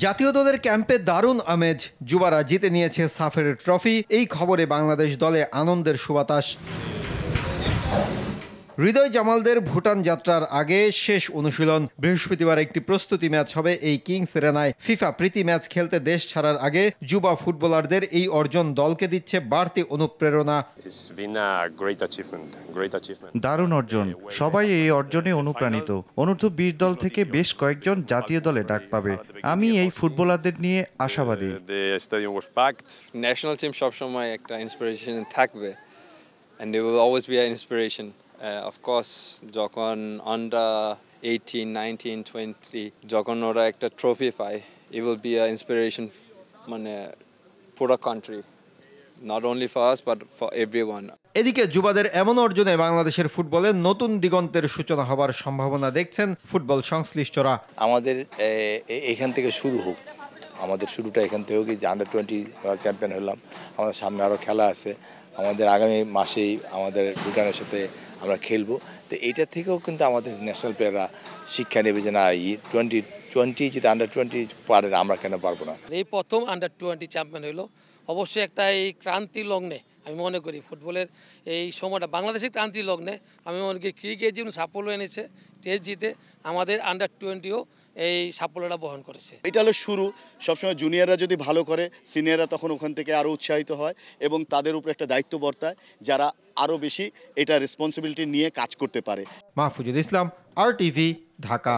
জাতীয় দলের ক্যাম্পে দারুণ আমেজ, যুবারা জিতে নিয়েছে সাফের ট্রফি। এই খবরে বাংলাদেশ দলে আনন্দের সুবাতাস। হৃদয় জামালদের ভুটান যাত্রার আগে শেষ অনুশীলন। বৃহস্পতিবার একটি প্রস্তুতি ম্যাচ হবে এই কিংস এরেনায়। ফিফা প্রীতি ম্যাচ খেলতে দেশ ছাড়ার আগে যুবা ফুটবলারদের এই অর্জন দলকে দিচ্ছে বাড়তি অনুপ্রেরণা। দারুণ অর্জন, সবাই এই অর্জনে অনুপ্রাণিত। অনূর্ধ্ব-20 দল থেকে বেশ কয়েকজন জাতীয় দলে ডাক পাবে। আমি এই ফুটবলারদের নিয়ে আশাবাদী। ন্যাশনাল টিম সবসময় একটা ইন্সপিরেশন থাকবে, and they will always be an inspiration. Of course, যখন আন্ডার 18, 19, 20 যখন ওরা একটা ট্রফি পায়, it will be an inspiration মানে পুরো country, not only for us but for everyone. এদিকে যুবাদের এমন অর্জনে বাংলাদেশের ফুটবলের নতুন দিগন্তের সূচনা হবার সম্ভাবনা দেখছেন ফুটবল সংশ্লিষ্টরা। আমাদের এখান থেকে শুরু হোক, আমাদের শুরুটা এখান থেকে হোক। যে আন্ডার-20 চ্যাম্পিয়ন হলাম, আমাদের সামনে আরও খেলা আছে। আমাদের আগামী মাসেই আমাদের ভুটানের সাথে আমরা খেলবো। তো এইটা থেকেও কিন্তু আমাদের ন্যাশনাল প্লেয়াররা শিক্ষা নেবে যে না, 20 যদি আন্ডার-20 পারে, আমরা কেন পারবো না। এই প্রথম আন্ডার-20 চ্যাম্পিয়ন হলো, অবশ্যই একটা এই ক্রান্তি লগ্নে আমি মনে করি ফুটবলের এই সময়টা বাংলাদেশের ক্রান্তি লগ্নে আমি মনে করি ক্রিকেট যেমন সাফল্য এনেছে টেস্ট জিতে, আমাদের আন্ডার-20ও এই সাফল্যটা বহন করেছে। এটা হলো শুরু। সবসময় জুনিয়ররা যদি ভালো করে, সিনিয়ররা তখন ওখান থেকে আরও উৎসাহিত হয় এবং তাদের উপর একটা দায়িত্ব বর্তায়, যারা আরও বেশি এটা রেসপন্সিবিলিটি নিয়ে কাজ করতে পারে। মাহফুজুল ইসলাম, RTV, ঢাকা।